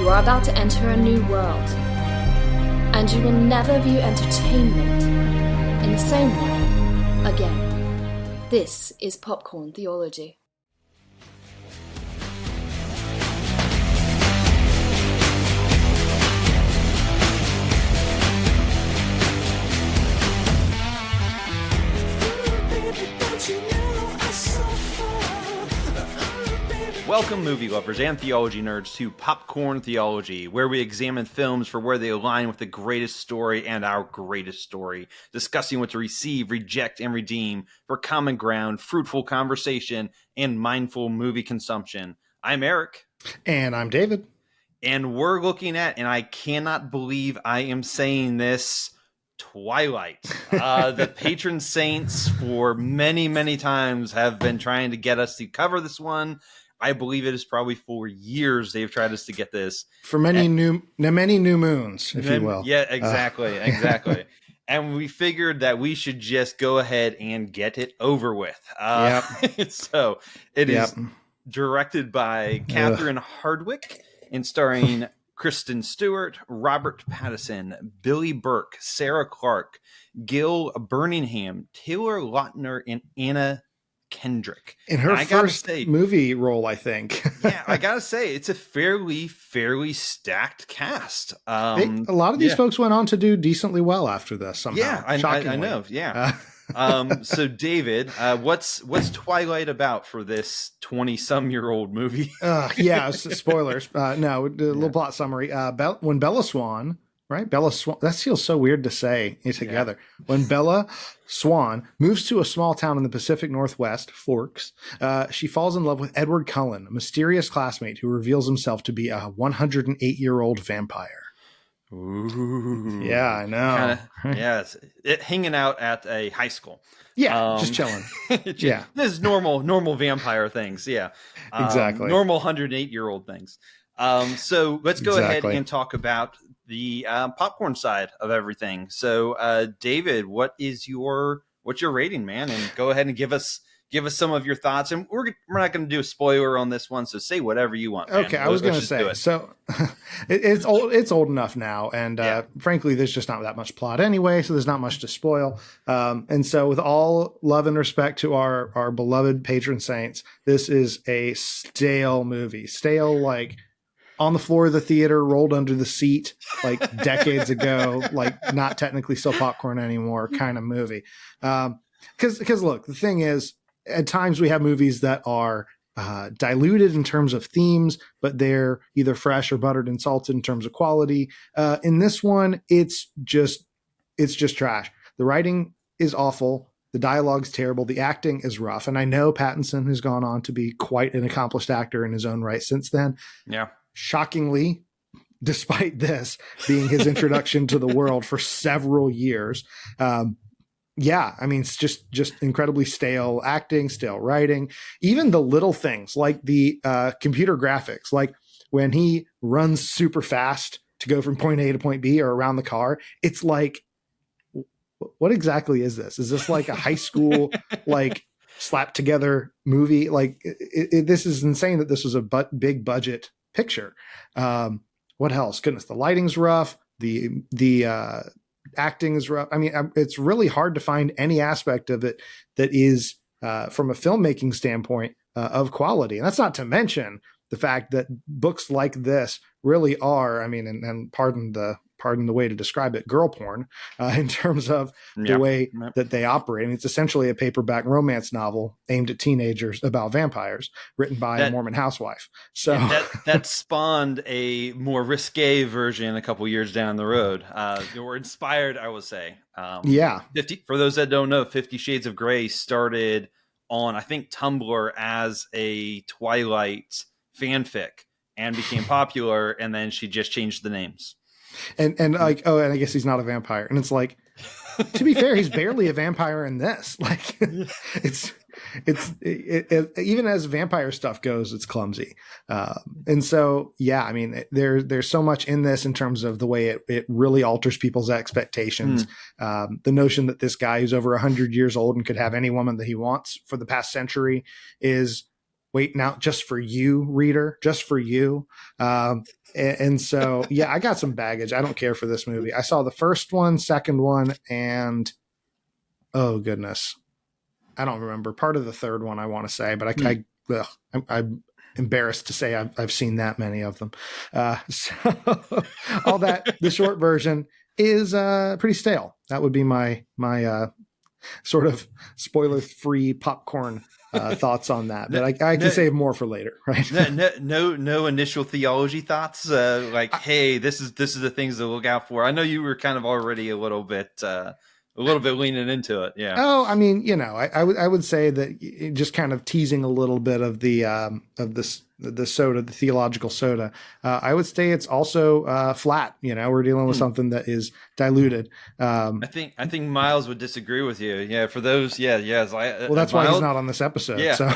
You are about to enter a new world, and you will never view entertainment in the same way again. This is Popcorn Theology. Welcome, movie lovers and theology nerds, to Popcorn Theology, where we examine films for where they align with the greatest story and our greatest story, discussing what to receive, reject, and redeem for common ground, fruitful conversation, and mindful movie consumption. I'm Eric. And I'm David. And we're looking at, and I cannot believe I am saying this, Twilight. The patron saints for many, many times have been trying to get us to cover this one. I believe it is probably for years they've tried us to get this. For many new moons, if you will. Yeah, exactly. And we figured that we should just go ahead and get it over with. So it is directed by Catherine Hardwicke and starring Kristen Stewart, Robert Pattinson, Billy Burke, Sarah Clarke, Gil Birmingham, Taylor Lautner, and Anna Kendrick. In her first movie role, I think. Yeah, I gotta say, it's a fairly stacked cast. A lot of these folks went on to do decently well after this somehow. Yeah, I know. Yeah. So David, what's Twilight about for this 20-some-year-old movie? Spoilers. No, a little plot summary. When Bella Swan, right? Bella Swan, that feels so weird to say together. Yeah. When Bella Swan moves to a small town in the Pacific Northwest, Forks, she falls in love with Edward Cullen, a mysterious classmate who reveals himself to be a 108-year-old vampire. Ooh. Yeah, I know. Yes. Hanging out at a high school. Yeah, just chilling. Yeah. This is normal vampire things. Yeah. Exactly. Normal 108-year-old things. So let's go ahead and talk about the popcorn side of everything. So David, what's your rating, man? And go ahead and give us some of your thoughts. And we're not going to do a spoiler on this one, so say whatever you want, man. Okay, I was going to say, so it's old enough now, and frankly, there's just not that much plot anyway, so there's not much to spoil. And so with all love and respect to our beloved patron saints, this is a stale movie. Stale, like on the floor of the theater, rolled under the seat, like decades ago, like not technically still popcorn anymore kind of movie. Because look, the thing is, at times we have movies that are diluted in terms of themes, but they're either fresh or buttered and salted in terms of quality. In this one, it's just trash. The writing is awful. The dialogue's terrible. The acting is rough. And I know Pattinson has gone on to be quite an accomplished actor in his own right since then. Yeah. Shockingly, despite this being his introduction to the world for several years, it's just incredibly stale acting, stale writing, even the little things like the computer graphics, like when he runs super fast to go from point A to point B or around the car. It's like, what exactly is this? Is this like a high school, like slapped together movie? Like this is insane that this was a big budget picture. What else? Goodness, the lighting's rough. The acting is rough. I mean, it's really hard to find any aspect of it that is, from a filmmaking standpoint, of quality. And that's not to mention the fact that books like this really are, I mean, and pardon the way to describe it, girl porn, in terms of the way that they operate. I mean, it's essentially a paperback romance novel aimed at teenagers about vampires, written by a Mormon housewife. So that spawned a more risque version a couple years down the road. They were inspired, I would say. For those that don't know, 50 Shades of Grey started on, I think, Tumblr as a Twilight fanfic and became popular, and then she just changed the names. And like, and I guess he's not a vampire. And it's like, to be fair, he's barely a vampire in this. Like, it's even as vampire stuff goes, it's clumsy. And so, yeah, I mean, there's so much in this in terms of the way it really alters people's expectations. The notion that this guy who's over 100 years old and could have any woman that he wants for the past century is waiting out just for you, reader, just for you. And so, yeah, I got some baggage. I don't care for this movie. I saw the first one, second one, and oh goodness, I don't remember part of the third one. I want to say, but I'm embarrassed to say I've seen that many of them. So all that, the short version is pretty stale. That would be my sort of spoiler-free popcorn thoughts on that, but I can save more for later, right? No initial theology thoughts, hey, this is the things to look out for. I know you were kind of already a little bit leaning into it, yeah. Oh, I mean, I would say that just kind of teasing a little bit of the soda, the theological soda. I would say it's also flat. We're dealing with something that is diluted. I think Miles would disagree with you. Yeah, for those, yes. Well, that's why he's not on this episode. Yeah, so.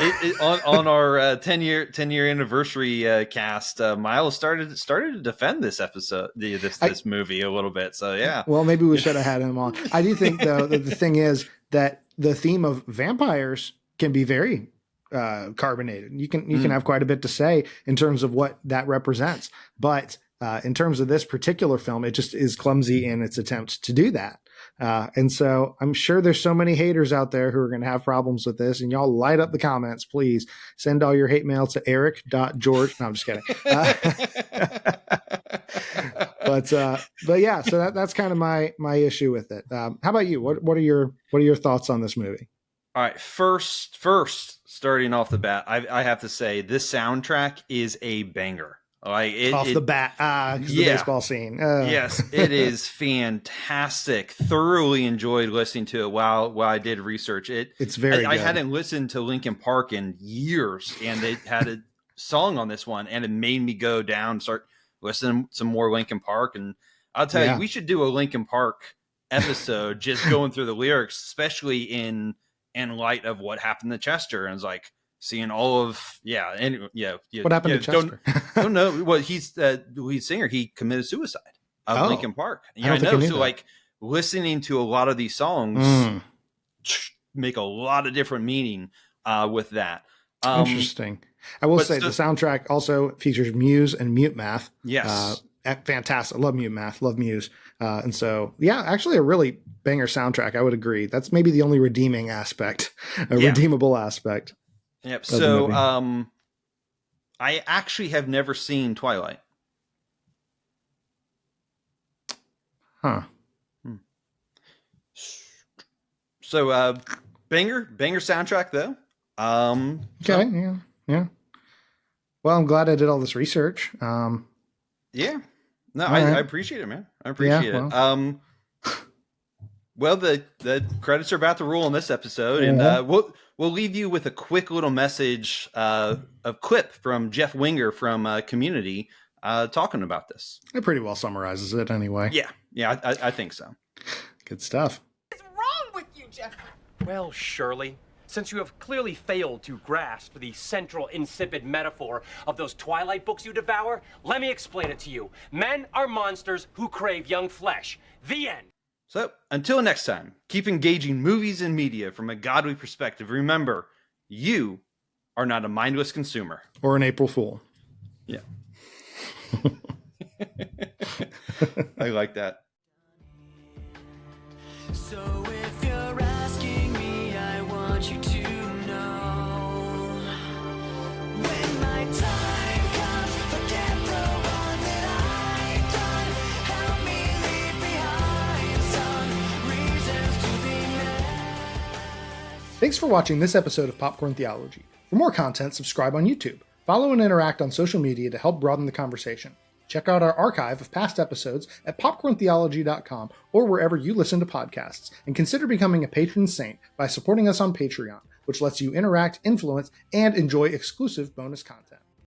on our 10-year anniversary cast, Miles started to defend this episode, this movie a little bit. So yeah. Well, maybe we should have had him on. I do think though that the thing is that the theme of vampires can be very carbonated. You can have quite a bit to say in terms of what that represents, but in terms of this particular film, it just is clumsy in its attempt to do that. And so I'm sure there's so many haters out there who are going to have problems with this, and y'all light up the comments, please. Send all your hate mail to eric.george. No, I'm just kidding. But yeah, so that's kind of my issue with it. How about you? What are your thoughts on this movie? All right, first, starting off the bat, I have to say this soundtrack is a banger. The bat, the baseball scene. Yes, it is fantastic. Thoroughly enjoyed listening to it while I did research. It's very good. I hadn't listened to Linkin Park in years, and they had a song on this one, and it made me go down and start listening to some more Linkin Park. And I'll tell you, we should do a Linkin Park episode just going through the lyrics, especially in light of what happened to Chester. And it's like seeing all of what happened to Chester? Don't know. Well, he's the lead singer. He committed suicide of Linkin Park. I know. So like listening to a lot of these songs make a lot of different meaning with that. Interesting. I will say the soundtrack also features Muse and Mute Math. Yes. Fantastic. I love Mute Math. Love Muse. And so, yeah, actually a really banger soundtrack. I would agree. That's maybe the only redeeming aspect, redeemable aspect. Yep. So, I actually have never seen Twilight. Huh. So, banger soundtrack though. Okay. Yeah. Well, I'm glad I did all this research. Yeah. No, I appreciate it, man. I appreciate it. Well, the credits are about to roll in this episode, and we'll leave you with a quick little message, a clip from Jeff Winger from Community talking about this. It pretty well summarizes it anyway. Yeah, I think so. Good stuff. What's wrong with you, Jeff? Well, Shirley, since you have clearly failed to grasp the central insipid metaphor of those Twilight books you devour, let me explain it to you. Men are monsters who crave young flesh. The end. So, until next time, keep engaging movies and media from a godly perspective. Remember, you are not a mindless consumer. Or an April Fool. Yeah. I like that. So if you're asking me, I want you to know, when my time comes, forget the one that I've done. Help me leave behind some reasons to be mad. Thanks for watching this episode of Popcorn Theology. For more content, subscribe on YouTube. Follow and interact on social media to help broaden the conversation. Check out our archive of past episodes at popcorntheology.com or wherever you listen to podcasts, and consider becoming a patron saint by supporting us on Patreon, which lets you interact, influence, and enjoy exclusive bonus content.